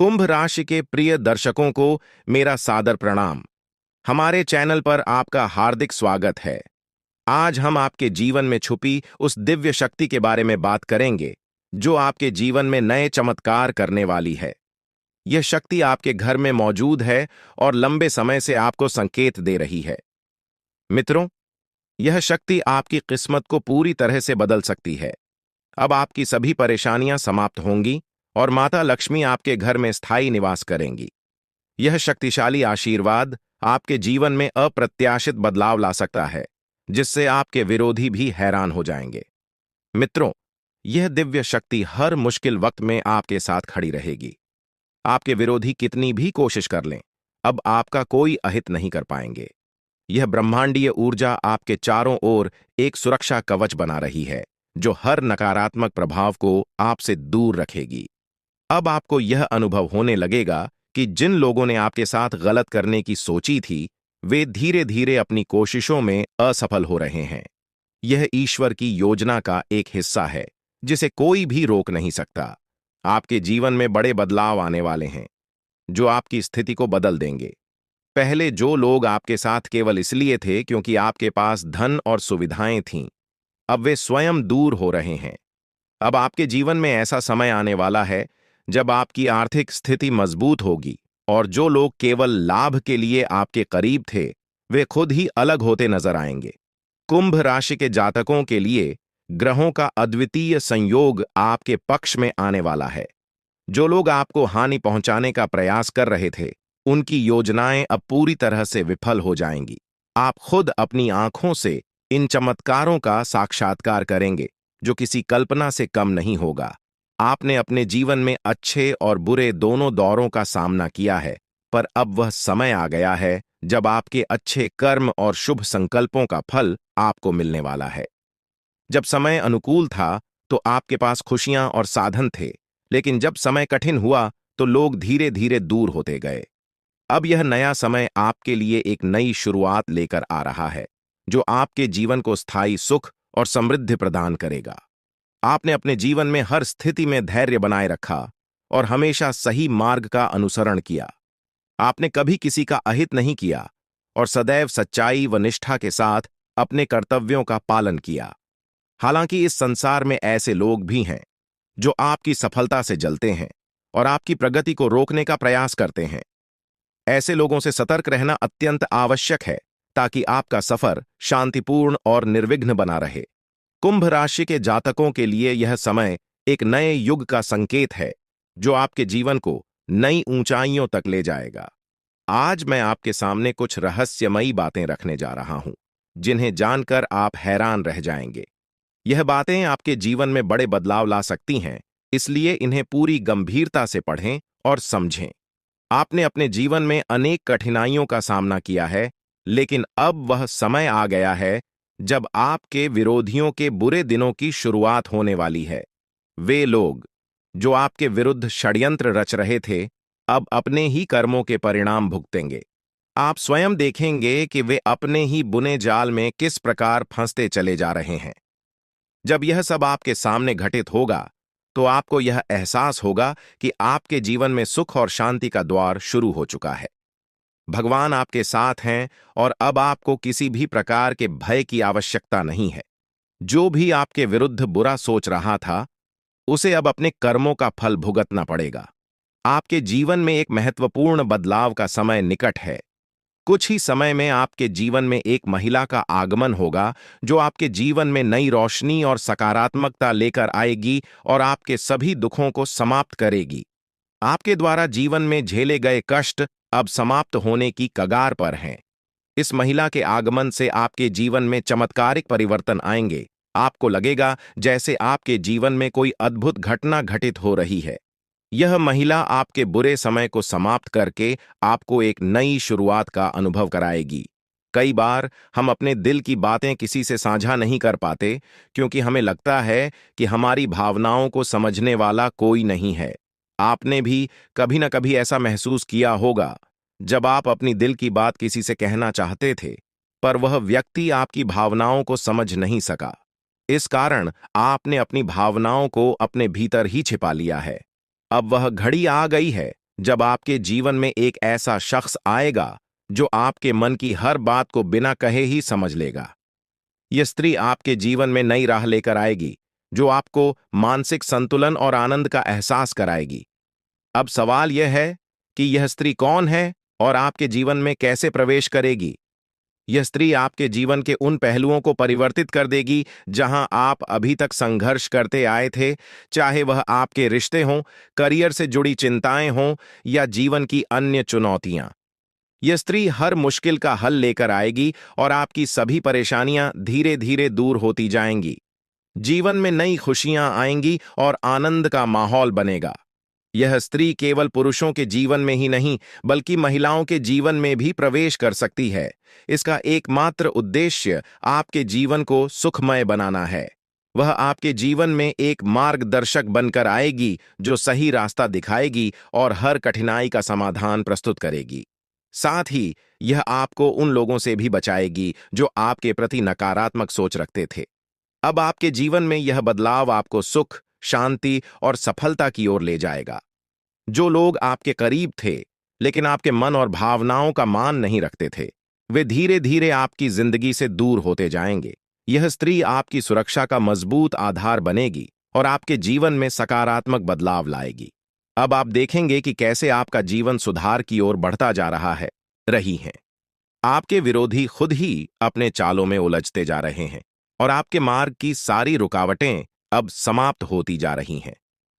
कुंभ राशि के प्रिय दर्शकों को मेरा सादर प्रणाम। हमारे चैनल पर आपका हार्दिक स्वागत है। आज हम आपके जीवन में छुपी उस दिव्य शक्ति के बारे में बात करेंगे जो आपके जीवन में नए चमत्कार करने वाली है। यह शक्ति आपके घर में मौजूद है और लंबे समय से आपको संकेत दे रही है। मित्रों, यह शक्ति आपकी किस्मत को पूरी तरह से बदल सकती है। अब आपकी सभी परेशानियां समाप्त होंगी और माता लक्ष्मी आपके घर में स्थायी निवास करेंगी। यह शक्तिशाली आशीर्वाद आपके जीवन में अप्रत्याशित बदलाव ला सकता है, जिससे आपके विरोधी भी हैरान हो जाएंगे। मित्रों, यह दिव्य शक्ति हर मुश्किल वक्त में आपके साथ खड़ी रहेगी। आपके विरोधी कितनी भी कोशिश कर लें, अब आपका कोई अहित नहीं कर पाएंगे। यह ब्रह्मांडीय ऊर्जा आपके चारों ओर एक सुरक्षा कवच बना रही है, जो हर नकारात्मक प्रभाव को आपसे दूर रखेगी। अब आपको यह अनुभव होने लगेगा कि जिन लोगों ने आपके साथ गलत करने की सोची थी, वे धीरे धीरे अपनी कोशिशों में असफल हो रहे हैं। यह ईश्वर की योजना का एक हिस्सा है, जिसे कोई भी रोक नहीं सकता। आपके जीवन में बड़े बदलाव आने वाले हैं, जो आपकी स्थिति को बदल देंगे। पहले जो लोग आपके साथ केवल इसलिए थे क्योंकि आपके पास धन और सुविधाएं थीं, अब वे स्वयं दूर हो रहे हैं। अब आपके जीवन में ऐसा समय आने वाला है जब आपकी आर्थिक स्थिति मजबूत होगी और जो लोग केवल लाभ के लिए आपके करीब थे, वे खुद ही अलग होते नजर आएंगे। कुंभ राशि के जातकों के लिए ग्रहों का अद्वितीय संयोग आपके पक्ष में आने वाला है। जो लोग आपको हानि पहुंचाने का प्रयास कर रहे थे, उनकी योजनाएं अब पूरी तरह से विफल हो जाएंगी। आप खुद अपनी आंखों से इन चमत्कारों का साक्षात्कार करेंगे, जो किसी कल्पना से कम नहीं होगा। आपने अपने जीवन में अच्छे और बुरे दोनों दौरों का सामना किया है, पर अब वह समय आ गया है जब आपके अच्छे कर्म और शुभ संकल्पों का फल आपको मिलने वाला है। जब समय अनुकूल था तो आपके पास खुशियां और साधन थे, लेकिन जब समय कठिन हुआ तो लोग धीरे धीरे दूर होते गए। अब यह नया समय आपके लिए एक नई शुरुआत लेकर आ रहा है, जो आपके जीवन को स्थायी सुख और समृद्धि प्रदान करेगा। आपने अपने जीवन में हर स्थिति में धैर्य बनाए रखा और हमेशा सही मार्ग का अनुसरण किया। आपने कभी किसी का अहित नहीं किया और सदैव सच्चाई व निष्ठा के साथ अपने कर्तव्यों का पालन किया। हालांकि इस संसार में ऐसे लोग भी हैं जो आपकी सफलता से जलते हैं और आपकी प्रगति को रोकने का प्रयास करते हैं। ऐसे लोगों से सतर्क रहना अत्यंत आवश्यक है, ताकि आपका सफर शांतिपूर्ण और निर्विघ्न बना रहे। कुंभ राशि के जातकों के लिए यह समय एक नए युग का संकेत है, जो आपके जीवन को नई ऊंचाइयों तक ले जाएगा। आज मैं आपके सामने कुछ रहस्यमयी बातें रखने जा रहा हूं, जिन्हें जानकर आप हैरान रह जाएंगे। यह बातें आपके जीवन में बड़े बदलाव ला सकती हैं, इसलिए इन्हें पूरी गंभीरता से पढ़ें और समझें। आपने अपने जीवन में अनेक कठिनाइयों का सामना किया है, लेकिन अब वह समय आ गया है जब आपके विरोधियों के बुरे दिनों की शुरुआत होने वाली है। वे लोग जो आपके विरुद्ध षड्यंत्र रच रहे थे, अब अपने ही कर्मों के परिणाम भुगतेंगे। आप स्वयं देखेंगे कि वे अपने ही बुने जाल में किस प्रकार फंसते चले जा रहे हैं। जब यह सब आपके सामने घटित होगा, तो आपको यह एहसास होगा कि आपके जीवन में सुख और शांति का द्वार शुरू हो चुका है। भगवान आपके साथ हैं और अब आपको किसी भी प्रकार के भय की आवश्यकता नहीं है। जो भी आपके विरुद्ध बुरा सोच रहा था, उसे अब अपने कर्मों का फल भुगतना पड़ेगा। आपके जीवन में एक महत्वपूर्ण बदलाव का समय निकट है। कुछ ही समय में आपके जीवन में एक महिला का आगमन होगा, जो आपके जीवन में नई रोशनी और सकारात्मकता लेकर आएगी और आपके सभी दुखों को समाप्त करेगी। आपके द्वारा जीवन में झेले गए कष्ट अब समाप्त होने की कगार पर हैं। इस महिला के आगमन से आपके जीवन में चमत्कारिक परिवर्तन आएंगे। आपको लगेगा जैसे आपके जीवन में कोई अद्भुत घटना घटित हो रही है। यह महिला आपके बुरे समय को समाप्त करके आपको एक नई शुरुआत का अनुभव कराएगी। कई बार हम अपने दिल की बातें किसी से साझा नहीं कर पाते, क्योंकि हमें लगता है कि हमारी भावनाओं को समझने वाला कोई नहीं है। आपने भी कभी न कभी ऐसा महसूस किया होगा, जब आप अपनी दिल की बात किसी से कहना चाहते थे, पर वह व्यक्ति आपकी भावनाओं को समझ नहीं सका। इस कारण आपने अपनी भावनाओं को अपने भीतर ही छिपा लिया है। अब वह घड़ी आ गई है जब आपके जीवन में एक ऐसा शख्स आएगा जो आपके मन की हर बात को बिना कहे ही समझ लेगा। यह स्त्री आपके जीवन में नई राह लेकर आएगी, जो आपको मानसिक संतुलन और आनंद का एहसास कराएगी। अब सवाल यह है कि यह स्त्री कौन है और आपके जीवन में कैसे प्रवेश करेगी। यह स्त्री आपके जीवन के उन पहलुओं को परिवर्तित कर देगी जहां आप अभी तक संघर्ष करते आए थे, चाहे वह आपके रिश्ते हों, करियर से जुड़ी चिंताएं हों या जीवन की अन्य चुनौतियां। यह स्त्री हर मुश्किल का हल लेकर आएगी और आपकी सभी परेशानियां धीरे धीरे दूर होती जाएंगी। जीवन में नई खुशियां आएंगी और आनंद का माहौल बनेगा। यह स्त्री केवल पुरुषों के जीवन में ही नहीं, बल्कि महिलाओं के जीवन में भी प्रवेश कर सकती है। इसका एकमात्र उद्देश्य आपके जीवन को सुखमय बनाना है। वह आपके जीवन में एक मार्गदर्शक बनकर आएगी, जो सही रास्ता दिखाएगी और हर कठिनाई का समाधान प्रस्तुत करेगी। साथ ही यह आपको उन लोगों से भी बचाएगी जो आपके प्रति नकारात्मक सोच रखते थे। अब आपके जीवन में यह बदलाव आपको सुख, शांति और सफलता की ओर ले जाएगा। जो लोग आपके करीब थे लेकिन आपके मन और भावनाओं का मान नहीं रखते थे, वे धीरे धीरे आपकी जिंदगी से दूर होते जाएंगे। यह स्त्री आपकी सुरक्षा का मजबूत आधार बनेगी और आपके जीवन में सकारात्मक बदलाव लाएगी। अब आप देखेंगे कि कैसे आपका जीवन सुधार की ओर बढ़ता जा रही है। आपके विरोधी खुद ही अपने चालों में उलझते जा रहे हैं और आपके मार्ग की सारी रुकावटें अब समाप्त होती जा रही हैं।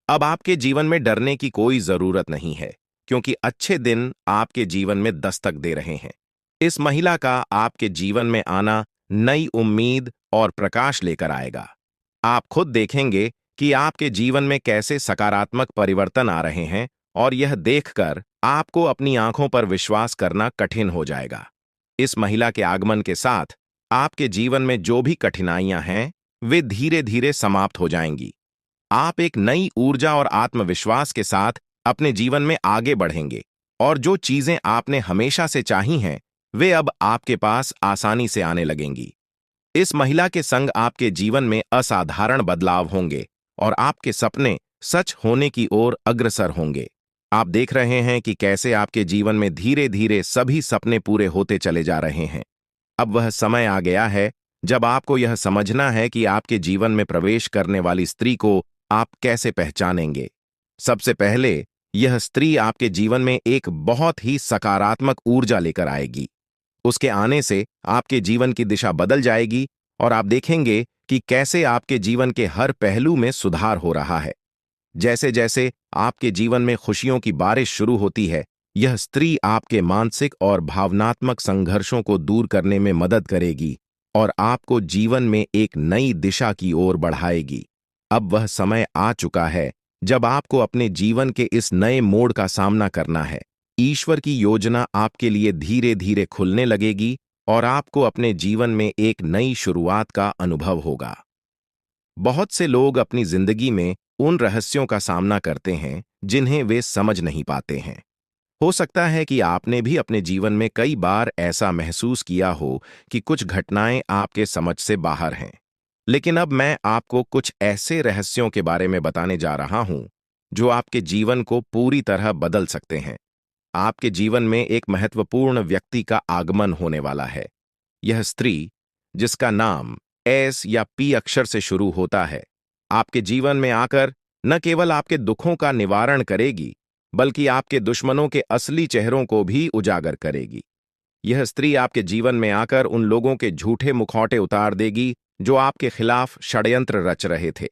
अब आपके जीवन में डरने की कोई जरूरत नहीं है, क्योंकि अच्छे दिन आपके जीवन में दस्तक दे रहे हैं। इस महिला का आपके जीवन में आना नई उम्मीद और प्रकाश लेकर आएगा। आप खुद देखेंगे कि आपके जीवन में कैसे सकारात्मक परिवर्तन आ रहे हैं और यह देखकर आपको अपनी आंखों पर विश्वास करना कठिन हो जाएगा। इस महिला के आगमन के साथ आपके जीवन में जो भी कठिनाइयां हैं, वे धीरे धीरे समाप्त हो जाएंगी। आप एक नई ऊर्जा और आत्मविश्वास के साथ अपने जीवन में आगे बढ़ेंगे और जो चीजें आपने हमेशा से चाही हैं, वे अब आपके पास आसानी से आने लगेंगी। इस महिला के संग आपके जीवन में असाधारण बदलाव होंगे और आपके सपने सच होने की ओर अग्रसर होंगे। आप देख रहे हैं कि कैसे आपके जीवन में धीरे धीरे सभी सपने पूरे होते चले जा रहे हैं। अब वह समय आ गया है जब आपको यह समझना है कि आपके जीवन में प्रवेश करने वाली स्त्री को आप कैसे पहचानेंगे। सबसे पहले, यह स्त्री आपके जीवन में एक बहुत ही सकारात्मक ऊर्जा लेकर आएगी। उसके आने से आपके जीवन की दिशा बदल जाएगी और आप देखेंगे कि कैसे आपके जीवन के हर पहलू में सुधार हो रहा है। जैसे जैसे आपके जीवन में खुशियों की बारिश शुरू होती है, यह स्त्री आपके मानसिक और भावनात्मक संघर्षों को दूर करने में मदद करेगी और आपको जीवन में एक नई दिशा की ओर बढ़ाएगी। अब वह समय आ चुका है जब आपको अपने जीवन के इस नए मोड़ का सामना करना है। ईश्वर की योजना आपके लिए धीरे धीरे खुलने लगेगी और आपको अपने जीवन में एक नई शुरुआत का अनुभव होगा। बहुत से लोग अपनी जिंदगी में उन रहस्यों का सामना करते हैं जिन्हें वे समझ नहीं पाते हैं। हो सकता है कि आपने भी अपने जीवन में कई बार ऐसा महसूस किया हो कि कुछ घटनाएं आपके समझ से बाहर हैं। लेकिन अब मैं आपको कुछ ऐसे रहस्यों के बारे में बताने जा रहा हूं जो आपके जीवन को पूरी तरह बदल सकते हैं। आपके जीवन में एक महत्वपूर्ण व्यक्ति का आगमन होने वाला है। यह स्त्री, जिसका नाम एस या पी अक्षर से शुरू होता है, आपके जीवन में आकर न केवल आपके दुखों का निवारण करेगी, बल्कि आपके दुश्मनों के असली चेहरों को भी उजागर करेगी। यह स्त्री आपके जीवन में आकर उन लोगों के झूठे मुखौटे उतार देगी जो आपके खिलाफ षड्यंत्र रच रहे थे।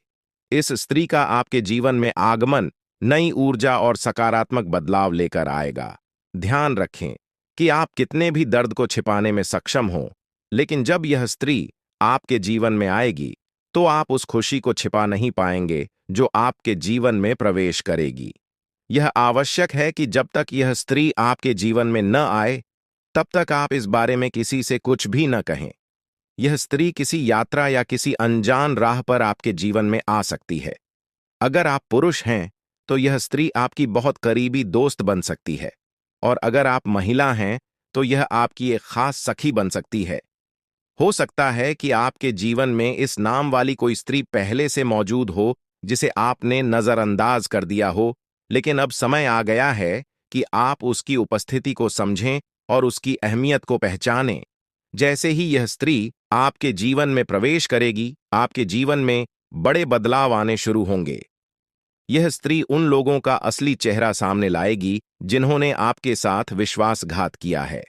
इस स्त्री का आपके जीवन में आगमन नई ऊर्जा और सकारात्मक बदलाव लेकर आएगा। ध्यान रखें कि आप कितने भी दर्द को छिपाने में सक्षम हों, लेकिन जब यह स्त्री आपके जीवन में आएगी, तो आप उस खुशी को छिपा नहीं पाएंगे जो आपके जीवन में प्रवेश करेगी। यह आवश्यक है कि जब तक यह स्त्री आपके जीवन में न आए, तब तक आप इस बारे में किसी से कुछ भी न कहें। यह स्त्री किसी यात्रा या किसी अनजान राह पर आपके जीवन में आ सकती है। अगर आप पुरुष हैं, तो यह स्त्री आपकी बहुत करीबी दोस्त बन सकती है, और अगर आप महिला हैं, तो यह आपकी एक खास सखी बन सकती है। हो सकता है कि आपके जीवन में इस नाम वाली कोई स्त्री पहले से मौजूद हो, जिसे आपने नजरअंदाज कर दिया हो, लेकिन अब समय आ गया है कि आप उसकी उपस्थिति को समझें और उसकी अहमियत को पहचानें। जैसे ही यह स्त्री आपके जीवन में प्रवेश करेगी, आपके जीवन में बड़े बदलाव आने शुरू होंगे। यह स्त्री उन लोगों का असली चेहरा सामने लाएगी जिन्होंने आपके साथ विश्वासघात किया है।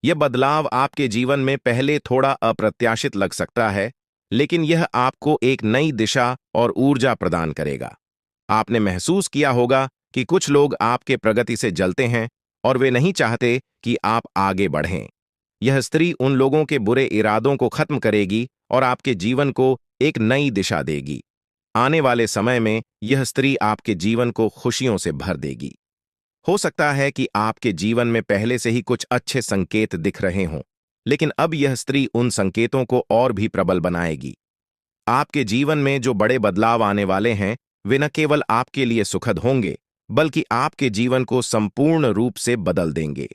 यह बदलाव आपके जीवन में पहले थोड़ा अप्रत्याशित लग सकता है, लेकिन यह आपको एक नई दिशा और ऊर्जा प्रदान करेगा। आपने महसूस किया होगा कि कुछ लोग आपके प्रगति से जलते हैं और वे नहीं चाहते कि आप आगे बढ़ें। यह स्त्री उन लोगों के बुरे इरादों को खत्म करेगी और आपके जीवन को एक नई दिशा देगी। आने वाले समय में यह स्त्री आपके जीवन को खुशियों से भर देगी। हो सकता है कि आपके जीवन में पहले से ही कुछ अच्छे संकेत दिख रहे हों, लेकिन अब यह स्त्री उन संकेतों को और भी प्रबल बनाएगी। आपके जीवन में जो बड़े बदलाव आने वाले हैं, वे न केवल आपके लिए सुखद होंगे, बल्कि आपके जीवन को संपूर्ण रूप से बदल देंगे।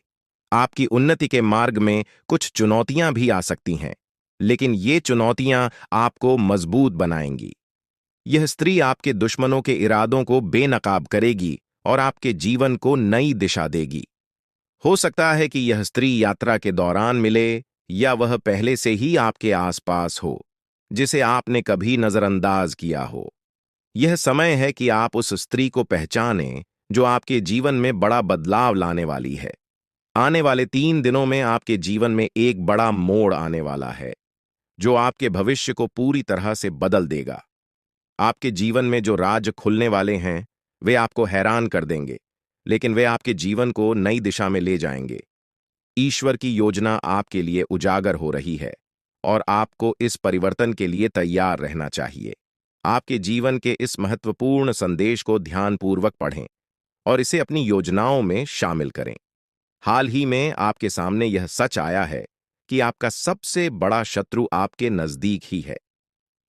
आपकी उन्नति के मार्ग में कुछ चुनौतियां भी आ सकती हैं, लेकिन ये चुनौतियां आपको मजबूत बनाएंगी। यह स्त्री आपके दुश्मनों के इरादों को बेनकाब करेगी और आपके जीवन को नई दिशा देगी। हो सकता है कि यह स्त्री यात्रा के दौरान मिले या वह पहले से ही आपके आसपास हो, जिसे आपने कभी नजरअंदाज किया हो। यह समय है कि आप उस स्त्री को पहचानें जो आपके जीवन में बड़ा बदलाव लाने वाली है। आने वाले 3 दिनों में आपके जीवन में एक बड़ा मोड़ आने वाला है, जो आपके भविष्य को पूरी तरह से बदल देगा। आपके जीवन में जो राज खुलने वाले हैं, वे आपको हैरान कर देंगे, लेकिन वे आपके जीवन को नई दिशा में ले जाएंगे। ईश्वर की योजना आपके लिए उजागर हो रही है और आपको इस परिवर्तन के लिए तैयार रहना चाहिए। आपके जीवन के इस महत्वपूर्ण संदेश को ध्यानपूर्वक पढ़ें और इसे अपनी योजनाओं में शामिल करें। हाल ही में आपके सामने यह सच आया है कि आपका सबसे बड़ा शत्रु आपके नजदीक ही है।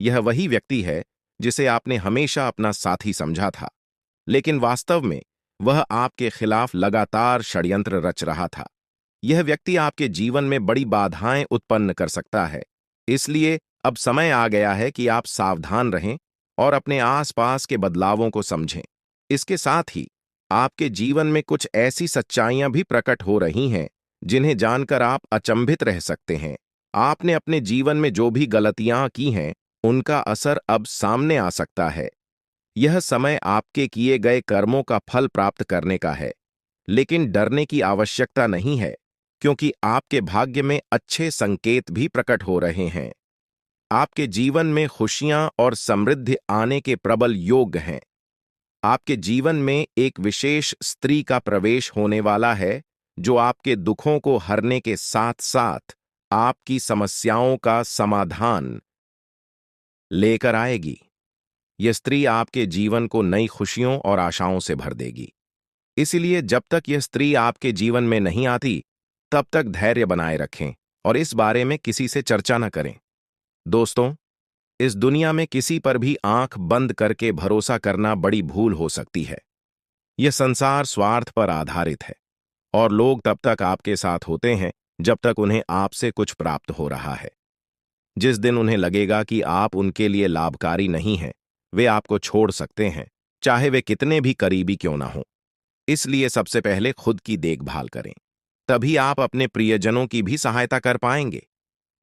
यह वही व्यक्ति है जिसे आपने हमेशा अपना साथी समझा था, लेकिन वास्तव में वह आपके खिलाफ लगातार षड्यंत्र रच रहा था। यह व्यक्ति आपके जीवन में बड़ी बाधाएं उत्पन्न कर सकता है, इसलिए अब समय आ गया है कि आप सावधान रहें और अपने आसपास के बदलावों को समझें। इसके साथ ही आपके जीवन में कुछ ऐसी सच्चाइयां भी प्रकट हो रही हैं जिन्हें जानकर आप अचंभित रह सकते हैं। आपने अपने जीवन में जो भी गलतियां की हैं, उनका असर अब सामने आ सकता है। यह समय आपके किए गए कर्मों का फल प्राप्त करने का है, लेकिन डरने की आवश्यकता नहीं है, क्योंकि आपके भाग्य में अच्छे संकेत भी प्रकट हो रहे हैं। आपके जीवन में खुशियां और समृद्धि आने के प्रबल योग हैं। आपके जीवन में एक विशेष स्त्री का प्रवेश होने वाला है, जो आपके दुखों को हरने के साथ साथ आपकी समस्याओं का समाधान लेकर आएगी। यह स्त्री आपके जीवन को नई खुशियों और आशाओं से भर देगी। इसलिए जब तक यह स्त्री आपके जीवन में नहीं आती, तब तक धैर्य बनाए रखें और इस बारे में किसी से चर्चा न करें। दोस्तों, इस दुनिया में किसी पर भी आंख बंद करके भरोसा करना बड़ी भूल हो सकती है। यह संसार स्वार्थ पर आधारित है और लोग तब तक आपके साथ होते हैं जब तक उन्हें आपसे कुछ प्राप्त हो रहा है। जिस दिन उन्हें लगेगा कि आप उनके लिए लाभकारी नहीं हैं, वे आपको छोड़ सकते हैं, चाहे वे कितने भी करीबी क्यों ना हों। इसलिए सबसे पहले खुद की देखभाल करें, तभी आप अपने प्रियजनों की भी सहायता कर पाएंगे।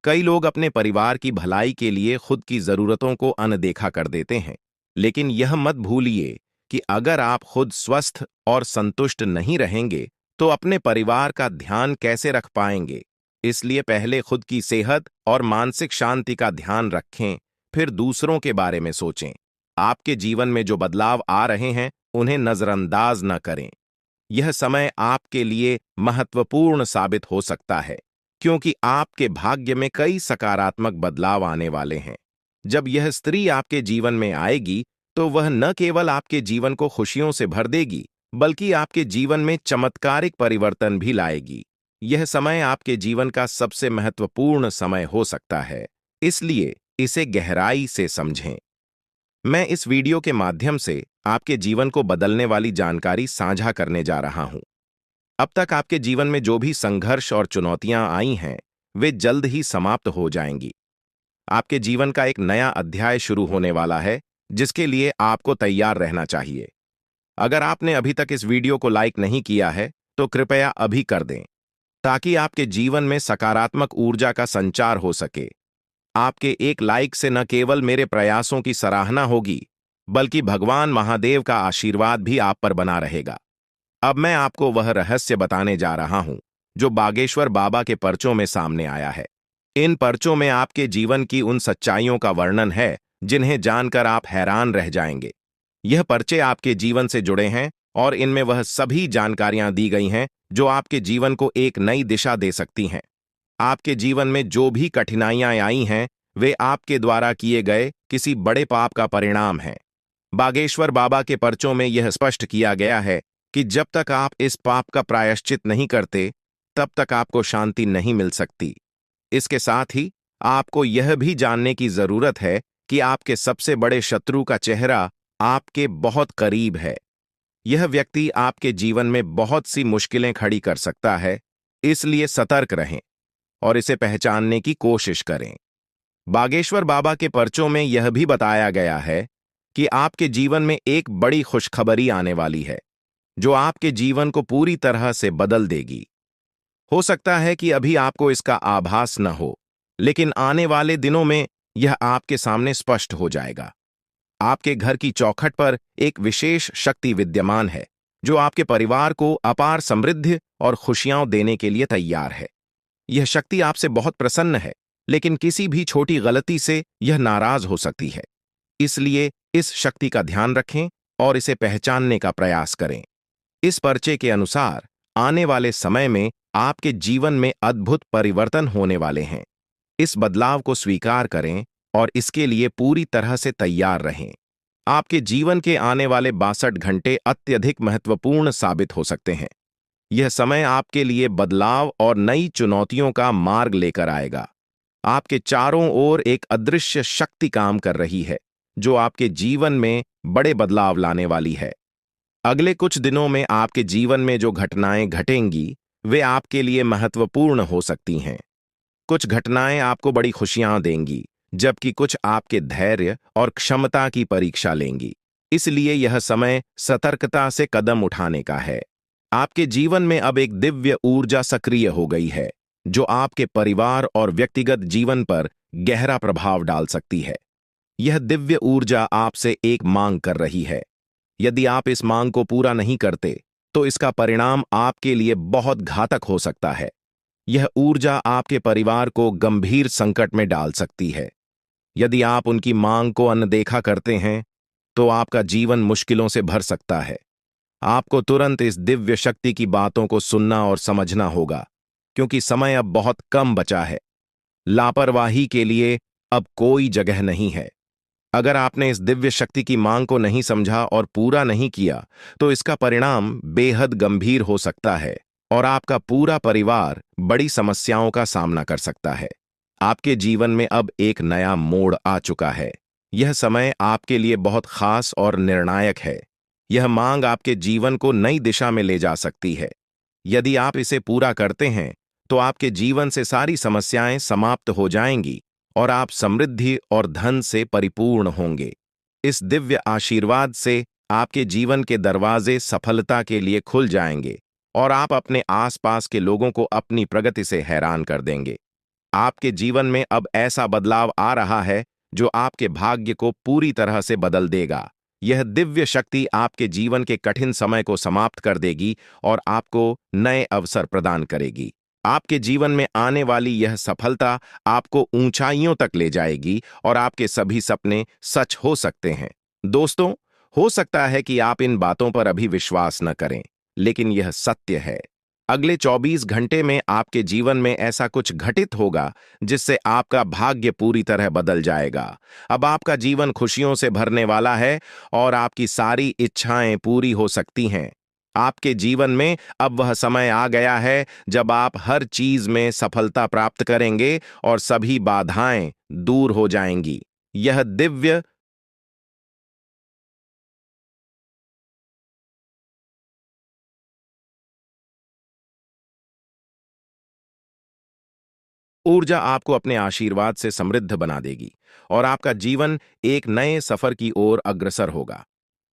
कई लोग अपने परिवार की भलाई के लिए खुद की जरूरतों को अनदेखा कर देते हैं, लेकिन यह मत भूलिए कि अगर आप खुद स्वस्थ और संतुष्ट नहीं रहेंगे, तो अपने परिवार का ध्यान कैसे रख पाएंगे। इसलिए पहले खुद की सेहत और मानसिक शांति का ध्यान रखें, फिर दूसरों के बारे में सोचें। आपके जीवन में जो बदलाव आ रहे हैं, उन्हें नजरअंदाज न करें। यह समय आपके लिए महत्वपूर्ण साबित हो सकता है, क्योंकि आपके भाग्य में कई सकारात्मक बदलाव आने वाले हैं। जब यह स्त्री आपके जीवन में आएगी, तो वह न केवल आपके जीवन को खुशियों से भर देगी, बल्कि आपके जीवन में चमत्कारिक परिवर्तन भी लाएगी। यह समय आपके जीवन का सबसे महत्वपूर्ण समय हो सकता है, इसलिए इसे गहराई से समझें। मैं इस वीडियो के माध्यम से आपके जीवन को बदलने वाली जानकारी साझा करने जा रहा हूं। अब तक आपके जीवन में जो भी संघर्ष और चुनौतियां आई हैं, वे जल्द ही समाप्त हो जाएंगी। आपके जीवन का एक नया अध्याय शुरू होने वाला है, जिसके लिए आपको तैयार रहना चाहिए। अगर आपने अभी तक इस वीडियो को लाइक नहीं किया है तो कृपया अभी कर दें, ताकि आपके जीवन में सकारात्मक ऊर्जा का संचार हो सके। आपके एक लाइक से न केवल मेरे प्रयासों की सराहना होगी, बल्कि भगवान महादेव का आशीर्वाद भी आप पर बना रहेगा। अब मैं आपको वह रहस्य बताने जा रहा हूं जो बागेश्वर बाबा के पर्चों में सामने आया है। इन पर्चों में आपके जीवन की उन सच्चाइयों का वर्णन है जिन्हें जानकर आप हैरान रह जाएंगे। यह पर्चे आपके जीवन से जुड़े हैं और इनमें वह सभी जानकारियां दी गई हैं जो आपके जीवन को एक नई दिशा दे सकती हैं। आपके जीवन में जो भी कठिनाइयां आई हैं, वे आपके द्वारा किए गए किसी बड़े पाप का परिणाम है। बागेश्वर बाबा के पर्चों में यह स्पष्ट किया गया है कि जब तक आप इस पाप का प्रायश्चित नहीं करते, तब तक आपको शांति नहीं मिल सकती। इसके साथ ही आपको यह भी जानने की जरूरत है कि आपके सबसे बड़े शत्रु का चेहरा आपके बहुत करीब है। यह व्यक्ति आपके जीवन में बहुत सी मुश्किलें खड़ी कर सकता है, इसलिए सतर्क रहें और इसे पहचानने की कोशिश करें। बागेश्वर बाबा के पर्चों में यह भी बताया गया है कि आपके जीवन में एक बड़ी खुशखबरी आने वाली है, जो आपके जीवन को पूरी तरह से बदल देगी। हो सकता है कि अभी आपको इसका आभास न हो, लेकिन आने वाले दिनों में यह आपके सामने स्पष्ट हो जाएगा। आपके घर की चौखट पर एक विशेष शक्ति विद्यमान है, जो आपके परिवार को अपार समृद्धि और खुशियां देने के लिए तैयार है। यह शक्ति आपसे बहुत प्रसन्न है, लेकिन किसी भी छोटी गलती से यह नाराज हो सकती है। इसलिए इस शक्ति का ध्यान रखें और इसे पहचानने का प्रयास करें। इस पर्चे के अनुसार आने वाले समय में आपके जीवन में अद्भुत परिवर्तन होने वाले हैं। इस बदलाव को स्वीकार करें और इसके लिए पूरी तरह से तैयार रहें। आपके जीवन के आने वाले 62 घंटे अत्यधिक महत्वपूर्ण साबित हो सकते हैं। यह समय आपके लिए बदलाव और नई चुनौतियों का मार्ग लेकर आएगा। आपके चारों ओर एक अदृश्य शक्ति काम कर रही है, जो आपके जीवन में बड़े बदलाव लाने वाली है। अगले कुछ दिनों में आपके जीवन में जो घटनाएं घटेंगी, वे आपके लिए महत्वपूर्ण हो सकती हैं। कुछ घटनाएं आपको बड़ी खुशियां देंगी, जबकि कुछ आपके धैर्य और क्षमता की परीक्षा लेंगी। इसलिए यह समय सतर्कता से कदम उठाने का है। आपके जीवन में अब एक दिव्य ऊर्जा सक्रिय हो गई है, जो आपके परिवार और व्यक्तिगत जीवन पर गहरा प्रभाव डाल सकती है। यह दिव्य ऊर्जा आपसे एक मांग कर रही है। यदि आप इस मांग को पूरा नहीं करते, तो इसका परिणाम आपके लिए बहुत घातक हो सकता है। यह ऊर्जा आपके परिवार को गंभीर संकट में डाल सकती है। यदि आप उनकी मांग को अनदेखा करते हैं, तो आपका जीवन मुश्किलों से भर सकता है। आपको तुरंत इस दिव्य शक्ति की बातों को सुनना और समझना होगा, क्योंकि समय अब बहुत कम बचा है। लापरवाही के लिए अब कोई जगह नहीं है। अगर आपने इस दिव्य शक्ति की मांग को नहीं समझा और पूरा नहीं किया, तो इसका परिणाम बेहद गंभीर हो सकता है और आपका पूरा परिवार बड़ी समस्याओं का सामना कर सकता है। आपके जीवन में अब एक नया मोड़ आ चुका है। यह समय आपके लिए बहुत खास और निर्णायक है। यह मांग आपके जीवन को नई दिशा में ले जा सकती है। यदि आप इसे पूरा करते हैं, तो आपके जीवन से सारी समस्याएं समाप्त हो जाएंगी और आप समृद्धि और धन से परिपूर्ण होंगे। इस दिव्य आशीर्वाद से आपके जीवन के दरवाजे सफलता के लिए खुल जाएंगे और आप अपने आसपास के लोगों को अपनी प्रगति से हैरान कर देंगे। आपके जीवन में अब ऐसा बदलाव आ रहा है जो आपके भाग्य को पूरी तरह से बदल देगा। यह दिव्य शक्ति आपके जीवन के कठिन समय को समाप्त कर देगी और आपको नए अवसर प्रदान करेगी। आपके जीवन में आने वाली यह सफलता आपको ऊंचाइयों तक ले जाएगी और आपके सभी सपने सच हो सकते हैं। दोस्तों, हो सकता है कि आप इन बातों पर अभी विश्वास न करें, लेकिन यह सत्य है। अगले 24 घंटे में आपके जीवन में ऐसा कुछ घटित होगा जिससे आपका भाग्य पूरी तरह बदल जाएगा। अब आपका जीवन खुशियों से भरने वाला है और आपकी सारी इच्छाएं पूरी हो सकती हैं। आपके जीवन में अब वह समय आ गया है जब आप हर चीज में सफलता प्राप्त करेंगे और सभी बाधाएं दूर हो जाएंगी। यह दिव्य ऊर्जा आपको अपने आशीर्वाद से समृद्ध बना देगी और आपका जीवन एक नए सफर की ओर अग्रसर होगा।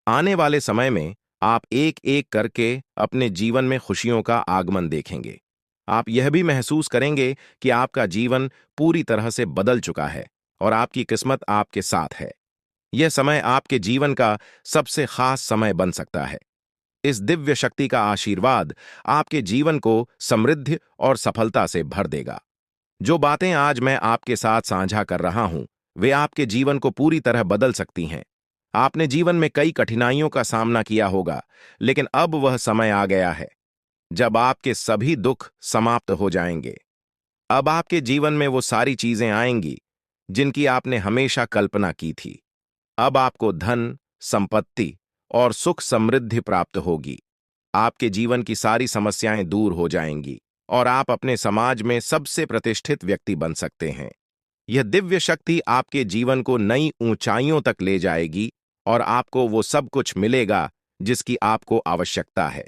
आने वाले समय में आप एक एक करके अपने जीवन में खुशियों का आगमन देखेंगे। आप यह भी महसूस करेंगे कि आपका जीवन पूरी तरह से बदल चुका है और आपकी किस्मत आपके साथ है। यह समय आपके जीवन का सबसे खास समय बन सकता है। इस दिव्य शक्ति का आशीर्वाद आपके जीवन को समृद्धि और सफलता से भर देगा। जो बातें आज मैं आपके साथ साझा कर रहा हूं, वे आपके जीवन को पूरी तरह बदल सकती हैं। आपने जीवन में कई कठिनाइयों का सामना किया होगा, लेकिन अब वह समय आ गया है जब आपके सभी दुख समाप्त हो जाएंगे। अब आपके जीवन में वो सारी चीजें आएंगी जिनकी आपने हमेशा कल्पना की थी। अब आपको धन, संपत्ति और सुख समृद्धि प्राप्त होगी। आपके जीवन की सारी समस्याएं दूर हो जाएंगी और आप अपने समाज में सबसे प्रतिष्ठित व्यक्ति बन सकते हैं। यह दिव्य शक्ति आपके जीवन को नई ऊंचाइयों तक ले जाएगी और आपको वो सब कुछ मिलेगा जिसकी आपको आवश्यकता है।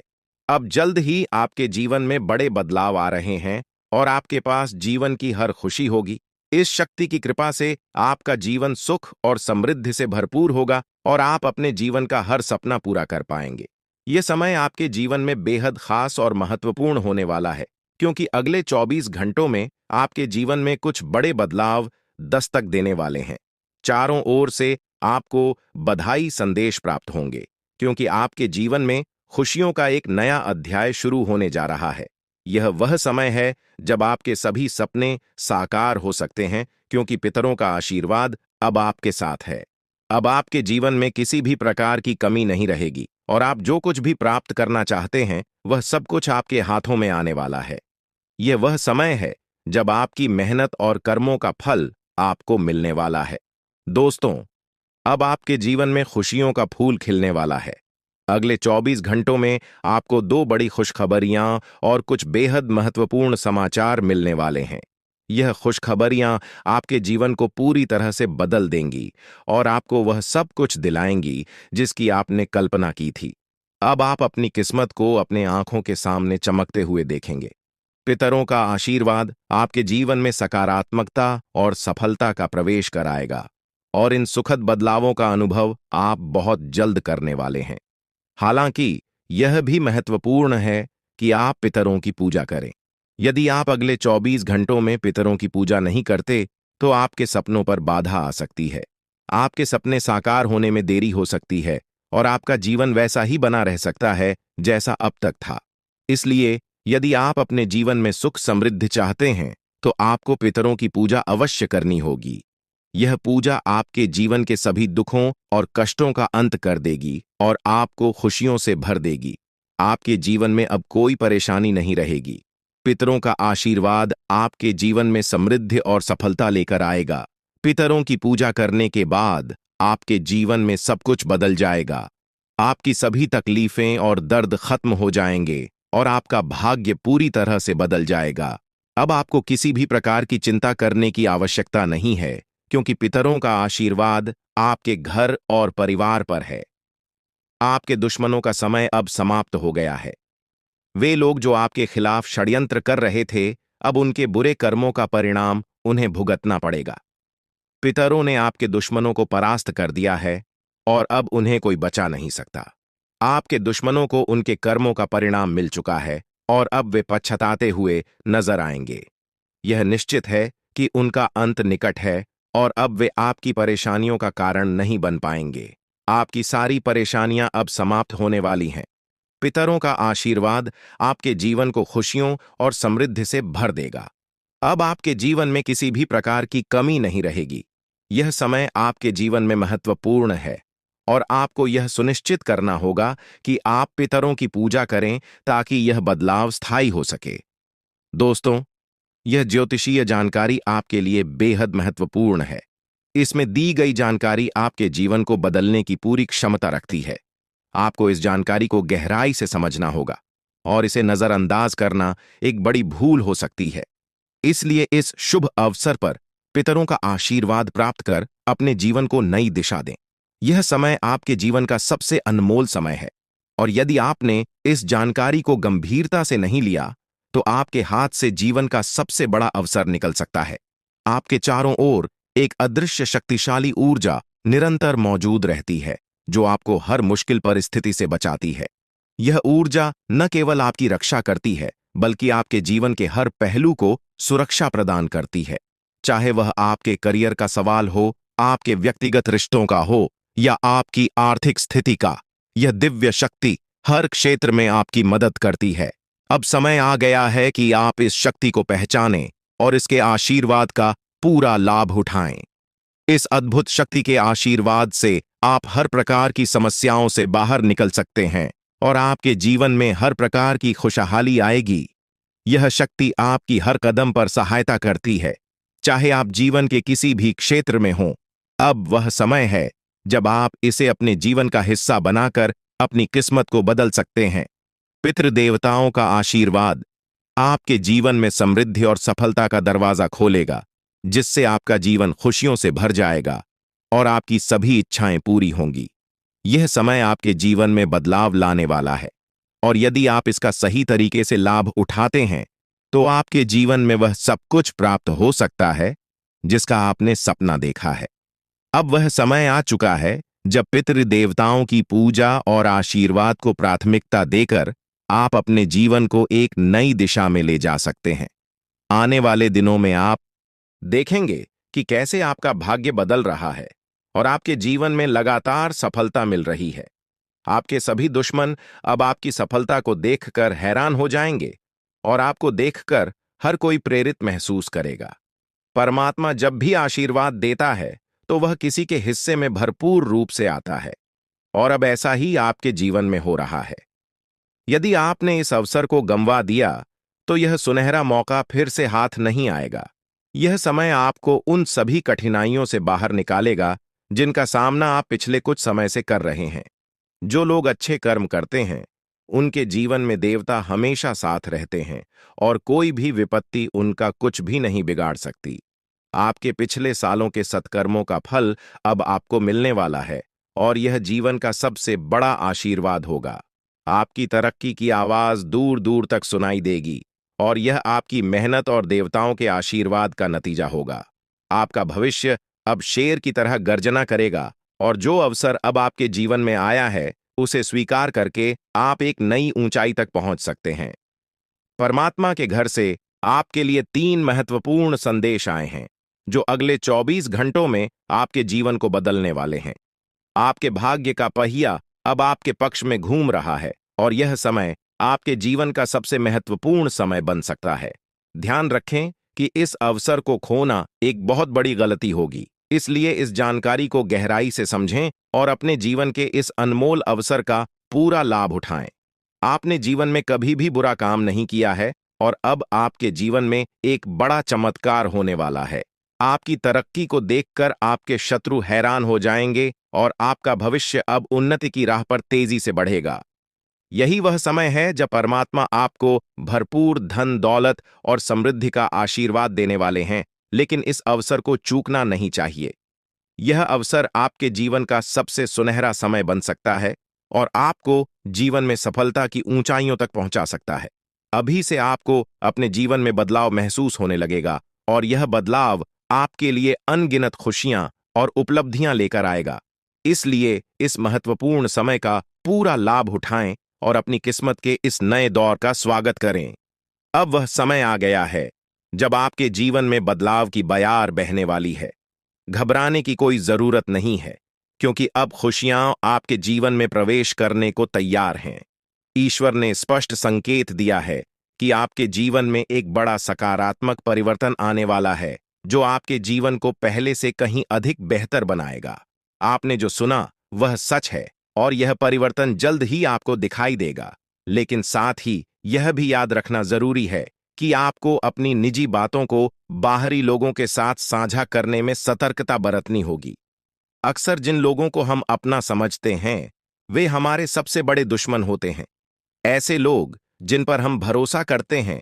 अब जल्द ही आपके जीवन में बड़े बदलाव आ रहे हैं और आपके पास जीवन की हर खुशी होगी। इस शक्ति की कृपा से आपका जीवन सुख और समृद्धि से भरपूर होगा और आप अपने जीवन का हर सपना पूरा कर पाएंगे। यह समय आपके जीवन में बेहद खास और महत्वपूर्ण होने वाला है, क्योंकि अगले 24 घंटों में आपके जीवन में कुछ बड़े बदलाव दस्तक देने वाले हैं। चारों ओर से आपको बधाई संदेश प्राप्त होंगे, क्योंकि आपके जीवन में खुशियों का एक नया अध्याय शुरू होने जा रहा है। यह वह समय है जब आपके सभी सपने साकार हो सकते हैं, क्योंकि पितरों का आशीर्वाद अब आपके साथ है। अब आपके जीवन में किसी भी प्रकार की कमी नहीं रहेगी और आप जो कुछ भी प्राप्त करना चाहते हैं, वह सब कुछ आपके हाथों में आने वाला है। यह वह समय है जब आपकी मेहनत और कर्मों का फल आपको मिलने वाला है। दोस्तों, अब आपके जीवन में खुशियों का फूल खिलने वाला है। अगले 24 घंटों में आपको 2 बड़ी खुशखबरियां और कुछ बेहद महत्वपूर्ण समाचार मिलने वाले हैं। यह खुशखबरियां आपके जीवन को पूरी तरह से बदल देंगी और आपको वह सब कुछ दिलाएंगी जिसकी आपने कल्पना की थी। अब आप अपनी किस्मत को अपने आंखों के सामने चमकते हुए देखेंगे। पितरों का आशीर्वाद आपके जीवन में सकारात्मकता और सफलता का प्रवेश कराएगा और इन सुखद बदलावों का अनुभव आप बहुत जल्द करने वाले हैं। हालांकि यह भी महत्वपूर्ण है कि आप पितरों की पूजा करें। यदि आप अगले 24 घंटों में पितरों की पूजा नहीं करते, तो आपके सपनों पर बाधा आ सकती है। आपके सपने साकार होने में देरी हो सकती है और आपका जीवन वैसा ही बना रह सकता है जैसा अब तक था। इसलिए यदि आप अपने जीवन में सुख समृद्धि चाहते हैं, तो आपको पितरों की पूजा अवश्य करनी होगी। यह पूजा आपके जीवन के सभी दुखों और कष्टों का अंत कर देगी और आपको खुशियों से भर देगी। आपके जीवन में अब कोई परेशानी नहीं रहेगी। पितरों का आशीर्वाद आपके जीवन में समृद्धि और सफलता लेकर आएगा। पितरों की पूजा करने के बाद आपके जीवन में सब कुछ बदल जाएगा। आपकी सभी तकलीफें और दर्द खत्म हो जाएंगे और आपका भाग्य पूरी तरह से बदल जाएगा। अब आपको किसी भी प्रकार की चिंता करने की आवश्यकता नहीं है, क्योंकि पितरों का आशीर्वाद आपके घर और परिवार पर है। आपके दुश्मनों का समय अब समाप्त हो गया है। वे लोग जो आपके खिलाफ षड्यंत्र कर रहे थे, अब उनके बुरे कर्मों का परिणाम उन्हें भुगतना पड़ेगा। पितरों ने आपके दुश्मनों को परास्त कर दिया है और अब उन्हें कोई बचा नहीं सकता। आपके दुश्मनों को उनके कर्मों का परिणाम मिल चुका है और अब वे पछताते हुए नजर आएंगे। यह निश्चित है कि उनका अंत निकट है और अब वे आपकी परेशानियों का कारण नहीं बन पाएंगे। आपकी सारी परेशानियां अब समाप्त होने वाली हैं। पितरों का आशीर्वाद आपके जीवन को खुशियों और समृद्धि से भर देगा। अब आपके जीवन में किसी भी प्रकार की कमी नहीं रहेगी। यह समय आपके जीवन में महत्वपूर्ण है और आपको यह सुनिश्चित करना होगा कि आप पितरों की पूजा करें ताकि यह बदलाव स्थायी हो सके। दोस्तों, यह ज्योतिषीय जानकारी आपके लिए बेहद महत्वपूर्ण है। इसमें दी गई जानकारी आपके जीवन को बदलने की पूरी क्षमता रखती है। आपको इस जानकारी को गहराई से समझना होगा और इसे नजरअंदाज करना एक बड़ी भूल हो सकती है। इसलिए इस शुभ अवसर पर पितरों का आशीर्वाद प्राप्त कर अपने जीवन को नई दिशा दें। यह समय आपके जीवन का सबसे अनमोल समय है और यदि आपने इस जानकारी को गंभीरता से नहीं लिया, तो आपके हाथ से जीवन का सबसे बड़ा अवसर निकल सकता है। आपके चारों ओर एक अदृश्य शक्तिशाली ऊर्जा निरंतर मौजूद रहती है, जो आपको हर मुश्किल परिस्थिति से बचाती है। यह ऊर्जा न केवल आपकी रक्षा करती है, बल्कि आपके जीवन के हर पहलू को सुरक्षा प्रदान करती है। चाहे वह आपके करियर का सवाल हो, आपके व्यक्तिगत रिश्तों का हो या आपकी आर्थिक स्थिति का, यह दिव्य शक्ति हर क्षेत्र में आपकी मदद करती है। अब समय आ गया है कि आप इस शक्ति को पहचानें और इसके आशीर्वाद का पूरा लाभ उठाएं। इस अद्भुत शक्ति के आशीर्वाद से आप हर प्रकार की समस्याओं से बाहर निकल सकते हैं और आपके जीवन में हर प्रकार की खुशहाली आएगी। यह शक्ति आपकी हर कदम पर सहायता करती है, चाहे आप जीवन के किसी भी क्षेत्र में हों। अब वह समय है जब आप इसे अपने जीवन का हिस्सा बनाकर अपनी किस्मत को बदल सकते हैं। पितृदेवताओं का आशीर्वाद आपके जीवन में समृद्धि और सफलता का दरवाजा खोलेगा, जिससे आपका जीवन खुशियों से भर जाएगा और आपकी सभी इच्छाएं पूरी होंगी। यह समय आपके जीवन में बदलाव लाने वाला है और यदि आप इसका सही तरीके से लाभ उठाते हैं तो आपके जीवन में वह सब कुछ प्राप्त हो सकता है जिसका आपने सपना देखा है। अब वह समय आ चुका है जब पितृदेवताओं की पूजा और आशीर्वाद को प्राथमिकता देकर आप अपने जीवन को एक नई दिशा में ले जा सकते हैं। आने वाले दिनों में आप देखेंगे कि कैसे आपका भाग्य बदल रहा है और आपके जीवन में लगातार सफलता मिल रही है। आपके सभी दुश्मन अब आपकी सफलता को देखकर हैरान हो जाएंगे और आपको देखकर हर कोई प्रेरित महसूस करेगा। परमात्मा जब भी आशीर्वाद देता है तो वह किसी के हिस्से में भरपूर रूप से आता है और अब ऐसा ही आपके जीवन में हो रहा है। यदि आपने इस अवसर को गंवा दिया तो यह सुनहरा मौका फिर से हाथ नहीं आएगा। यह समय आपको उन सभी कठिनाइयों से बाहर निकालेगा जिनका सामना आप पिछले कुछ समय से कर रहे हैं। जो लोग अच्छे कर्म करते हैं उनके जीवन में देवता हमेशा साथ रहते हैं और कोई भी विपत्ति उनका कुछ भी नहीं बिगाड़ सकती। आपके पिछले सालों के सत्कर्मों का फल अब आपको मिलने वाला है और यह जीवन का सबसे बड़ा आशीर्वाद होगा। आपकी तरक्की की आवाज दूर दूर तक सुनाई देगी और यह आपकी मेहनत और देवताओं के आशीर्वाद का नतीजा होगा। आपका भविष्य अब शेर की तरह गर्जना करेगा और जो अवसर अब आपके जीवन में आया है उसे स्वीकार करके आप एक नई ऊंचाई तक पहुंच सकते हैं। परमात्मा के घर से आपके लिए 3 महत्वपूर्ण संदेश आए हैं जो अगले 24 घंटों में आपके जीवन को बदलने वाले हैं। आपके भाग्य का पहिया अब आपके पक्ष में घूम रहा है और यह समय आपके जीवन का सबसे महत्वपूर्ण समय बन सकता है। ध्यान रखें कि इस अवसर को खोना एक बहुत बड़ी गलती होगी, इसलिए इस जानकारी को गहराई से समझें और अपने जीवन के इस अनमोल अवसर का पूरा लाभ उठाएं। आपने जीवन में कभी भी बुरा काम नहीं किया है और अब आपके जीवन में एक बड़ा चमत्कार होने वाला है। आपकी तरक्की को देखकर आपके शत्रु हैरान हो जाएंगे और आपका भविष्य अब उन्नति की राह पर तेजी से बढ़ेगा। यही वह समय है जब परमात्मा आपको भरपूर धन दौलत और समृद्धि का आशीर्वाद देने वाले हैं, लेकिन इस अवसर को चूकना नहीं चाहिए। यह अवसर आपके जीवन का सबसे सुनहरा समय बन सकता है और आपको जीवन में सफलता की ऊंचाइयों तक पहुंचा सकता है। अभी से आपको अपने जीवन में बदलाव महसूस होने लगेगा और यह बदलाव आपके लिए अनगिनत खुशियां और उपलब्धियां लेकर आएगा। इसलिए इस महत्वपूर्ण समय का पूरा लाभ उठाएं और अपनी किस्मत के इस नए दौर का स्वागत करें। अब वह समय आ गया है जब आपके जीवन में बदलाव की बयार बहने वाली है। घबराने की कोई जरूरत नहीं है, क्योंकि अब खुशियां आपके जीवन में प्रवेश करने को तैयार हैं। ईश्वर ने स्पष्ट संकेत दिया है कि आपके जीवन में एक बड़ा सकारात्मक परिवर्तन आने वाला है, जो आपके जीवन को पहले से कहीं अधिक बेहतर बनाएगा। आपने जो सुना वह सच है और यह परिवर्तन जल्द ही आपको दिखाई देगा। लेकिन साथ ही यह भी याद रखना जरूरी है कि आपको अपनी निजी बातों को बाहरी लोगों के साथ साझा करने में सतर्कता बरतनी होगी। अक्सर जिन लोगों को हम अपना समझते हैं वे हमारे सबसे बड़े दुश्मन होते हैं। ऐसे लोग जिन पर हम भरोसा करते हैं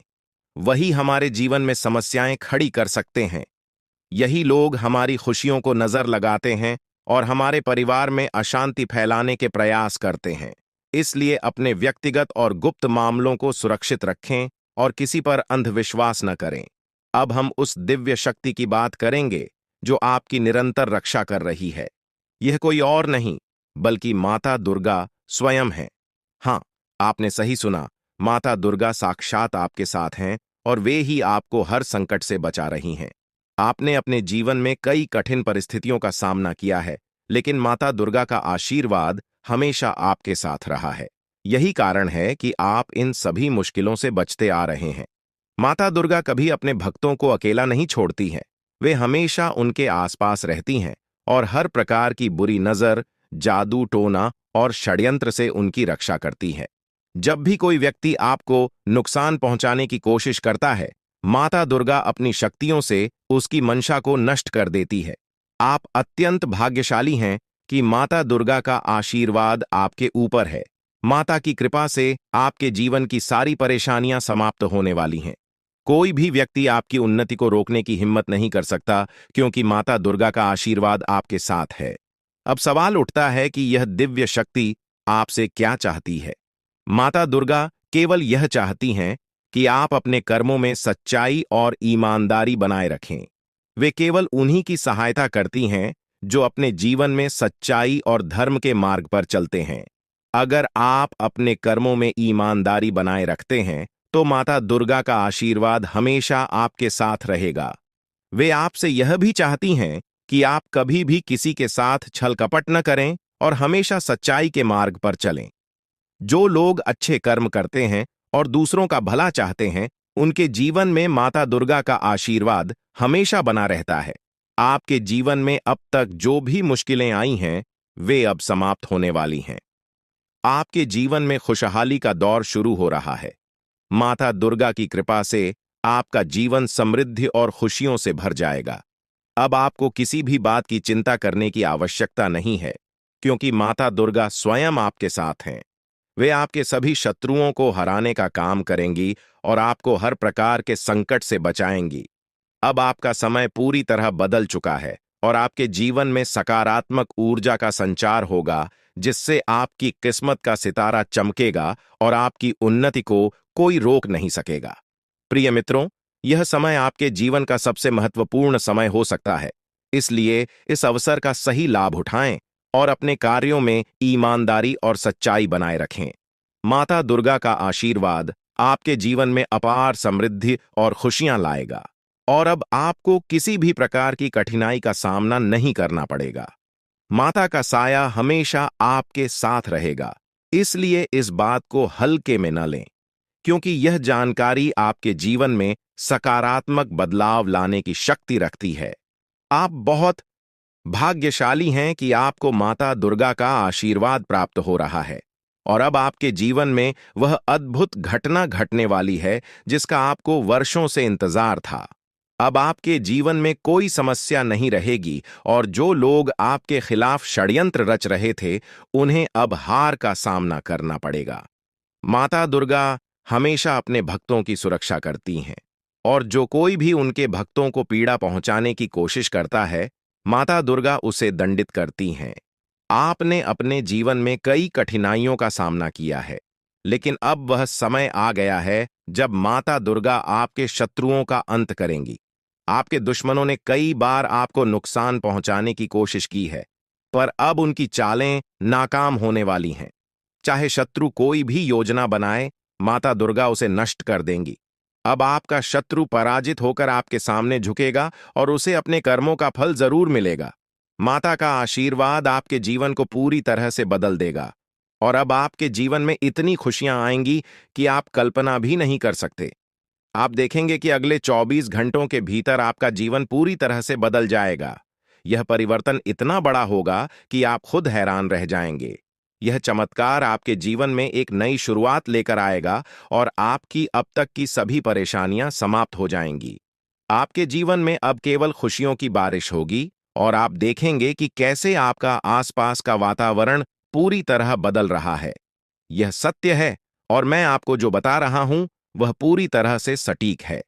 वही हमारे जीवन में समस्याएं खड़ी कर सकते हैं। यही लोग हमारी खुशियों को नजर लगाते हैं और हमारे परिवार में अशांति फैलाने के प्रयास करते हैं। इसलिए अपने व्यक्तिगत और गुप्त मामलों को सुरक्षित रखें और किसी पर अंधविश्वास न करें। अब हम उस दिव्य शक्ति की बात करेंगे जो आपकी निरंतर रक्षा कर रही है। यह कोई और नहीं बल्कि माता दुर्गा स्वयं है। हाँ, आपने सही सुना, माता दुर्गा साक्षात आपके साथ हैं और वे ही आपको हर संकट से बचा रही हैं। आपने अपने जीवन में कई कठिन परिस्थितियों का सामना किया है, लेकिन माता दुर्गा का आशीर्वाद हमेशा आपके साथ रहा है। यही कारण है कि आप इन सभी मुश्किलों से बचते आ रहे हैं। माता दुर्गा कभी अपने भक्तों को अकेला नहीं छोड़ती हैं। वे हमेशा उनके आसपास रहती हैं और हर प्रकार की बुरी नजर, जादू टोना और षड्यंत्र से उनकी रक्षा करती है। जब भी कोई व्यक्ति आपको नुकसान पहुंचाने की कोशिश करता है, माता दुर्गा अपनी शक्तियों से उसकी मंशा को नष्ट कर देती है। आप अत्यंत भाग्यशाली हैं कि माता दुर्गा का आशीर्वाद आपके ऊपर है। माता की कृपा से आपके जीवन की सारी परेशानियां समाप्त होने वाली हैं। कोई भी व्यक्ति आपकी उन्नति को रोकने की हिम्मत नहीं कर सकता, क्योंकि माता दुर्गा का आशीर्वाद आपके साथ है। अब सवाल उठता है कि यह दिव्य शक्ति आपसे क्या चाहती है। माता दुर्गा केवल यह चाहती हैं कि आप अपने कर्मों में सच्चाई और ईमानदारी बनाए रखें। वे केवल उन्हीं की सहायता करती हैं जो अपने जीवन में सच्चाई और धर्म के मार्ग पर चलते हैं। अगर आप अपने कर्मों में ईमानदारी बनाए रखते हैं, तो माता दुर्गा का आशीर्वाद हमेशा आपके साथ रहेगा। वे आपसे यह भी चाहती हैं कि आप कभी भी किसी के साथ छल कपट न करें और हमेशा सच्चाई के मार्ग पर चलें। जो लोग अच्छे कर्म करते हैं और दूसरों का भला चाहते हैं, उनके जीवन में माता दुर्गा का आशीर्वाद हमेशा बना रहता है। आपके जीवन में अब तक जो भी मुश्किलें आई हैं, वे अब समाप्त होने वाली हैं। आपके जीवन में खुशहाली का दौर शुरू हो रहा है। माता दुर्गा की कृपा से आपका जीवन समृद्धि और खुशियों से भर जाएगा। अब आपको किसी भी बात की चिंता करने की आवश्यकता नहीं है, क्योंकि माता दुर्गा स्वयं आपके साथ हैं। वे आपके सभी शत्रुओं को हराने का काम करेंगी और आपको हर प्रकार के संकट से बचाएंगी। अब आपका समय पूरी तरह बदल चुका है और आपके जीवन में सकारात्मक ऊर्जा का संचार होगा, जिससे आपकी किस्मत का सितारा चमकेगा और आपकी उन्नति को कोई रोक नहीं सकेगा। प्रिय मित्रों, यह समय आपके जीवन का सबसे महत्वपूर्ण समय हो सकता है। इसलिए इस अवसर का सही लाभ उठाएं और अपने कार्यों में ईमानदारी और सच्चाई बनाए रखें। माता दुर्गा का आशीर्वाद आपके जीवन में अपार समृद्धि और खुशियां लाएगा और अब आपको किसी भी प्रकार की कठिनाई का सामना नहीं करना पड़ेगा। माता का साया हमेशा आपके साथ रहेगा, इसलिए इस बात को हल्के में न लें, क्योंकि यह जानकारी आपके जीवन में सकारात्मक बदलाव लाने की शक्ति रखती है। आप बहुत भाग्यशाली हैं कि आपको माता दुर्गा का आशीर्वाद प्राप्त हो रहा है और अब आपके जीवन में वह अद्भुत घटना घटने वाली है जिसका आपको वर्षों से इंतजार था। अब आपके जीवन में कोई समस्या नहीं रहेगी और जो लोग आपके खिलाफ षड्यंत्र रच रहे थे, उन्हें अब हार का सामना करना पड़ेगा। माता दुर्गा हमेशा अपने भक्तों की सुरक्षा करती हैं और जो कोई भी उनके भक्तों को पीड़ा पहुंचाने की कोशिश करता है, माता दुर्गा उसे दंडित करती हैं। आपने अपने जीवन में कई कठिनाइयों का सामना किया है, लेकिन अब वह समय आ गया है जब माता दुर्गा आपके शत्रुओं का अंत करेंगी। आपके दुश्मनों ने कई बार आपको नुकसान पहुंचाने की कोशिश की है, पर अब उनकी चालें नाकाम होने वाली हैं। चाहे शत्रु कोई भी योजना बनाए, माता दुर्गा उसे नष्ट कर देंगी। अब आपका शत्रु पराजित होकर आपके सामने झुकेगा और उसे अपने कर्मों का फल जरूर मिलेगा। माता का आशीर्वाद आपके जीवन को पूरी तरह से बदल देगा और अब आपके जीवन में इतनी खुशियां आएंगी कि आप कल्पना भी नहीं कर सकते। आप देखेंगे कि अगले 24 घंटों के भीतर आपका जीवन पूरी तरह से बदल जाएगा। यह परिवर्तन इतना बड़ा होगा कि आप खुद हैरान रह जाएंगे। यह चमत्कार आपके जीवन में एक नई शुरुआत लेकर आएगा और आपकी अब तक की सभी परेशानियां समाप्त हो जाएंगी। आपके जीवन में अब केवल खुशियों की बारिश होगी और आप देखेंगे कि कैसे आपका आसपास का वातावरण पूरी तरह बदल रहा है। यह सत्य है और मैं आपको जो बता रहा हूं, वह पूरी तरह से सटीक है।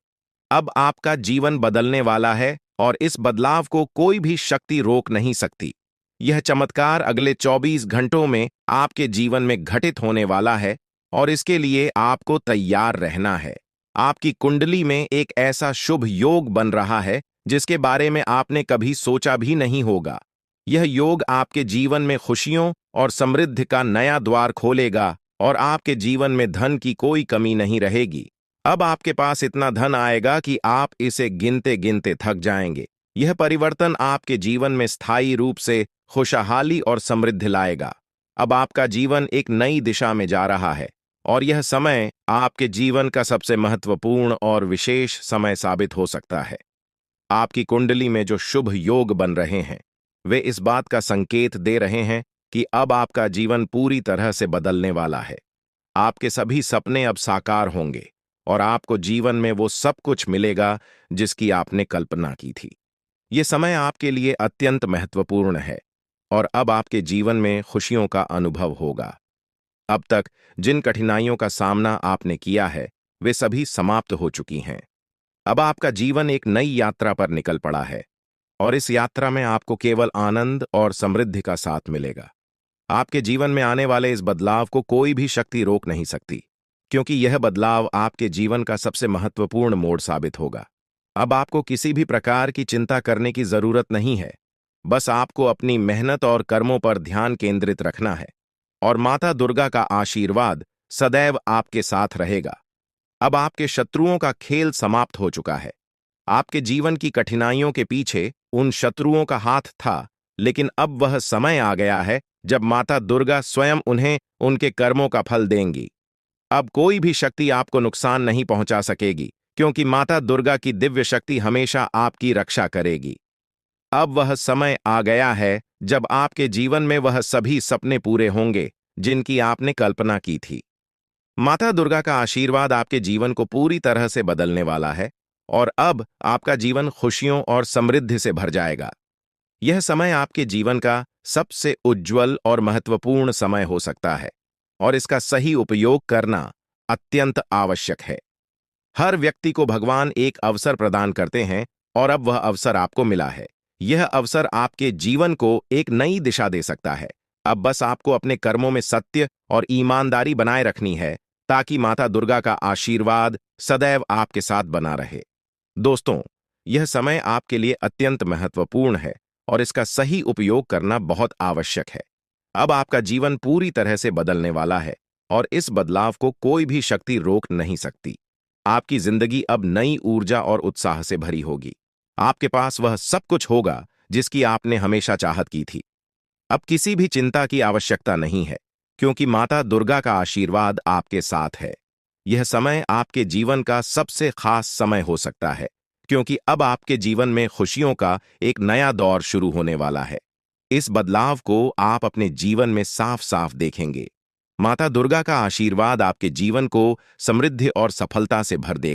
अब आपका जीवन बदलने वाला है और इस बदलाव को कोई भी शक्ति रोक नहीं सकती। यह चमत्कार अगले 24 घंटों में आपके जीवन में घटित होने वाला है और इसके लिए आपको तैयार रहना है। आपकी कुंडली में एक ऐसा शुभ योग बन रहा है जिसके बारे में आपने कभी सोचा भी नहीं होगा। यह योग आपके जीवन में खुशियों और समृद्धि का नया द्वार खोलेगा और आपके जीवन में धन की कोई कमी नहीं रहेगी। अब आपके पास इतना धन आएगा कि आप इसे गिनते गिनते थक जाएंगे। यह परिवर्तन आपके जीवन में स्थायी रूप से खुशहाली और समृद्धि लाएगा। अब आपका जीवन एक नई दिशा में जा रहा है और यह समय आपके जीवन का सबसे महत्वपूर्ण और विशेष समय साबित हो सकता है। आपकी कुंडली में जो शुभ योग बन रहे हैं वे इस बात का संकेत दे रहे हैं कि अब आपका जीवन पूरी तरह से बदलने वाला है। आपके सभी सपने अब साकार होंगे और आपको जीवन में वो सब कुछ मिलेगा जिसकी आपने कल्पना की थी। ये समय आपके लिए अत्यंत महत्वपूर्ण है और अब आपके जीवन में खुशियों का अनुभव होगा। अब तक जिन कठिनाइयों का सामना आपने किया है वे सभी समाप्त हो चुकी हैं। अब आपका जीवन एक नई यात्रा पर निकल पड़ा है और इस यात्रा में आपको केवल आनंद और समृद्धि का साथ मिलेगा। आपके जीवन में आने वाले इस बदलाव को कोई भी शक्ति रोक नहीं सकती, क्योंकि यह बदलाव आपके जीवन का सबसे महत्वपूर्ण मोड़ साबित होगा। अब आपको किसी भी प्रकार की चिंता करने की जरूरत नहीं है। बस आपको अपनी मेहनत और कर्मों पर ध्यान केंद्रित रखना है और माता दुर्गा का आशीर्वाद सदैव आपके साथ रहेगा। अब आपके शत्रुओं का खेल समाप्त हो चुका है। आपके जीवन की कठिनाइयों के पीछे उन शत्रुओं का हाथ था, लेकिन अब वह समय आ गया है जब माता दुर्गा स्वयं उन्हें उनके कर्मों का फल देंगी। अब कोई भी शक्ति आपको नुकसान नहीं पहुंचा सकेगी, क्योंकि माता दुर्गा की दिव्य शक्ति हमेशा आपकी रक्षा करेगी। अब वह समय आ गया है जब आपके जीवन में वह सभी सपने पूरे होंगे जिनकी आपने कल्पना की थी। माता दुर्गा का आशीर्वाद आपके जीवन को पूरी तरह से बदलने वाला है और अब आपका जीवन खुशियों और समृद्धि से भर जाएगा। यह समय आपके जीवन का सबसे उज्ज्वल और महत्वपूर्ण समय हो सकता है और इसका सही उपयोग करना अत्यंत आवश्यक है। हर व्यक्ति को भगवान एक अवसर प्रदान करते हैं और अब वह अवसर आपको मिला है। यह अवसर आपके जीवन को एक नई दिशा दे सकता है। अब बस आपको अपने कर्मों में सत्य और ईमानदारी बनाए रखनी है ताकि माता दुर्गा का आशीर्वाद सदैव आपके साथ बना रहे। दोस्तों, यह समय आपके लिए अत्यंत महत्वपूर्ण है और इसका सही उपयोग करना बहुत आवश्यक है। अब आपका जीवन पूरी तरह से बदलने वाला है और इस बदलाव को कोई भी शक्ति रोक नहीं सकती। आपकी जिंदगी अब नई ऊर्जा और उत्साह से भरी होगी। आपके पास वह सब कुछ होगा जिसकी आपने हमेशा चाहत की थी। अब किसी भी चिंता की आवश्यकता नहीं है, क्योंकि माता दुर्गा का आशीर्वाद आपके साथ है। यह समय आपके जीवन का सबसे खास समय हो सकता है, क्योंकि अब आपके जीवन में खुशियों का एक नया दौर शुरू होने वाला है। इस बदलाव को आप अपने जीवन में साफ साफ देखेंगे। माता दुर्गा का आशीर्वाद आपके जीवन को समृद्धि और सफलता से भर देगा।